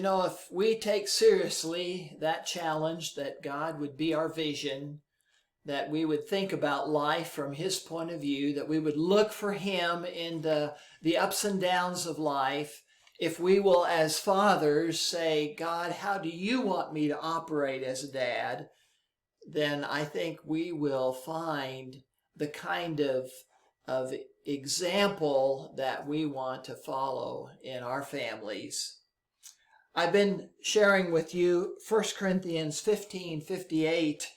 If we take seriously that challenge that God would be our vision, that we would think about life from His point of view, that we would look for Him in the ups and downs of life, if we will, as fathers, say, God, how do you want me to operate as a dad? Then I think we will find the kind of example that we want to follow in our families. I've been sharing with you 1 Corinthians 15:58.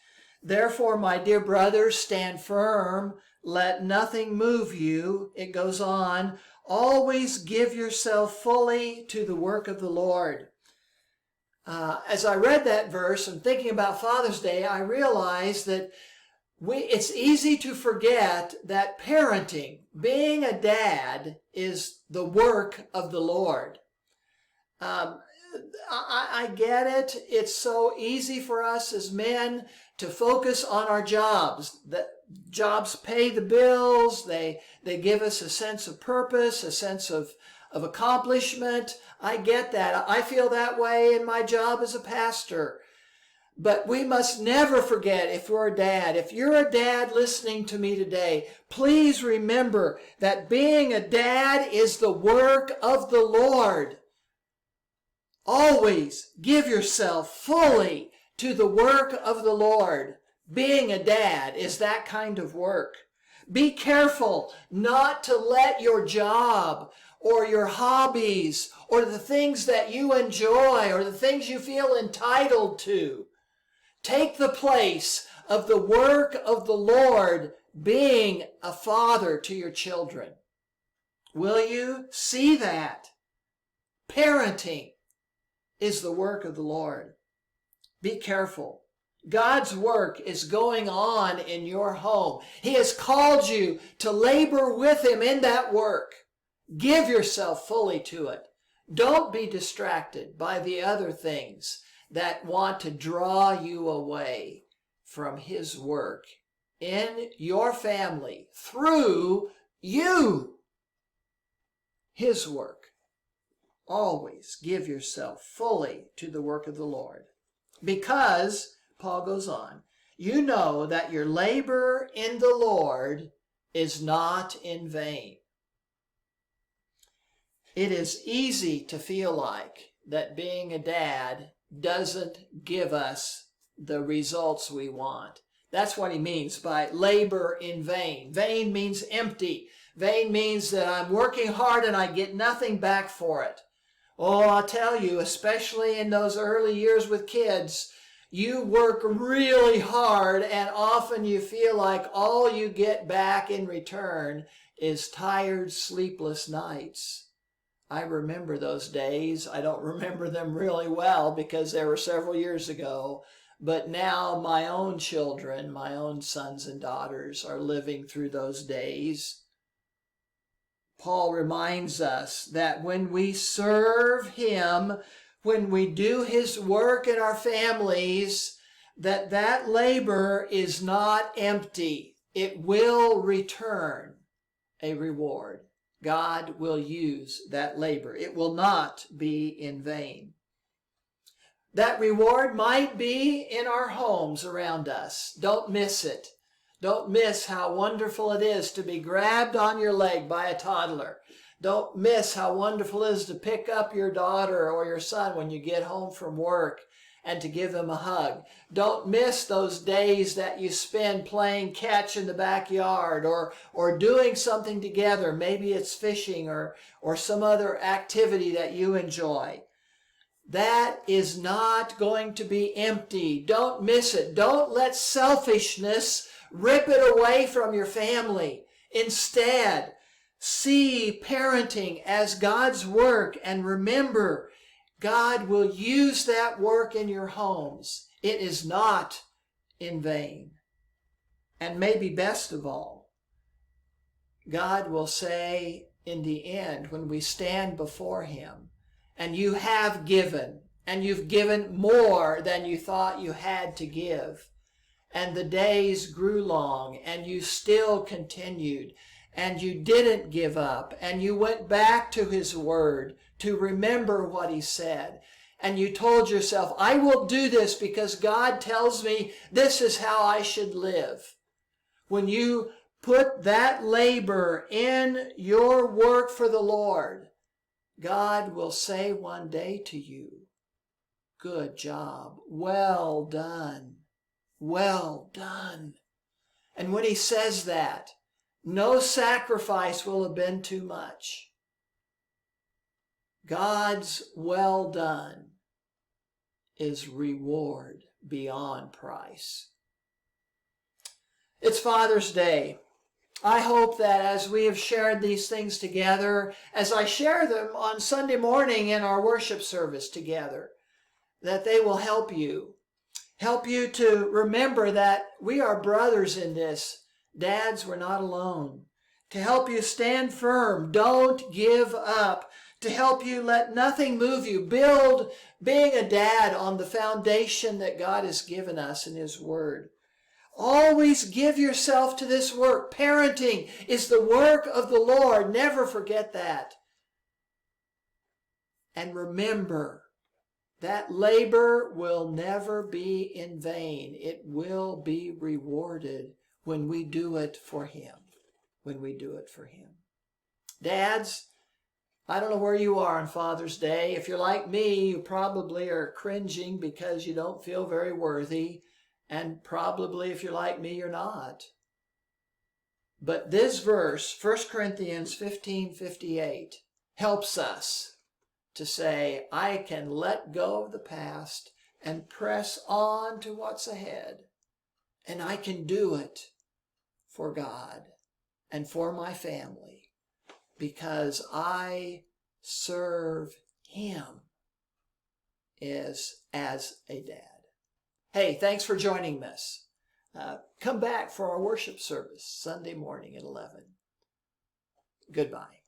Therefore, my dear brothers, stand firm. Let nothing move you. It goes on. Always give yourself fully to the work of the Lord. As I read that verse and thinking about Father's Day, I realized that it's easy to forget that parenting, being a dad, is the work of the Lord. I get it. It's so easy for us as men to focus on our jobs. That jobs pay the bills. They give us a sense of purpose, a sense of accomplishment. I get that. I feel that way in my job as a pastor. But we must never forget, if we're a dad, if you're a dad listening to me today, please remember that being a dad is the work of the Lord. Always give yourself fully to the work of the Lord. Being a dad is that kind of work. Be careful not to let your job or your hobbies or the things that you enjoy or the things you feel entitled to take the place of the work of the Lord, being a father to your children. Will you see that? Parenting is the work of the Lord. Be careful. God's work is going on in your home. He has called you to labor with Him in that work. Give yourself fully to it. Don't be distracted by the other things that want to draw you away from His work in your family through you. His work. Always give yourself fully to the work of the Lord. Because, Paul goes on, you know that your labor in the Lord is not in vain. It is easy to feel like that being a dad doesn't give us the results we want. That's what he means by labor in vain. Vain means empty. Vain means that I'm working hard and I get nothing back for it. Oh, I'll tell you, especially in those early years with kids, you work really hard and often you feel like all you get back in return is tired, sleepless nights. I remember those days. I don't remember them really well because they were several years ago. But now my own children, my own sons and daughters are living through those days. Paul reminds us that when we serve Him, when we do His work in our families, that labor is not empty. It will return a reward. God will use that labor. It will not be in vain. That reward might be in our homes around us. Don't miss it. Don't miss how wonderful it is to be grabbed on your leg by a toddler. Don't miss how wonderful it is to pick up your daughter or your son when you get home from work and to give them a hug. Don't miss those days that you spend playing catch in the backyard or doing something together. Maybe it's fishing or some other activity that you enjoy. That is not going to be empty. Don't miss it. Don't let selfishness rip it away from your family. Instead, see parenting as God's work and remember, God will use that work in your homes. It is not in vain. And maybe best of all, God will say in the end when we stand before Him, and you have given, and you've given more than you thought you had to give, and the days grew long, and you still continued, and you didn't give up, and you went back to His word to remember what He said, and you told yourself, I will do this because God tells me this is how I should live. When you put that labor in your work for the Lord, God will say one day to you, good job, well done, well done. And when he says that, no sacrifice will have been too much. God's well done is reward beyond price. It's Father's Day. I hope that as we have shared these things together, as I share them on Sunday morning in our worship service together, that they will help you to remember that we are brothers in this. Dads, we're not alone. To help you stand firm, don't give up. To help you let nothing move you. Build being a dad on the foundation that God has given us in His Word. Always give yourself to this work. Parenting is the work of the Lord. Never forget that. And remember, that labor will never be in vain. It will be rewarded when we do it for Him. When we do it for Him. Dads, I don't know where you are on Father's Day. If you're like me, you probably are cringing because you don't feel very worthy. And probably if you're like me, you're not. But this verse, 1 Corinthians 15:58, helps us to say, I can let go of the past and press on to what's ahead. And I can do it for God and for my family because I serve Him as a dad. Hey, thanks for joining us. Come back for our worship service Sunday morning at 11. Goodbye.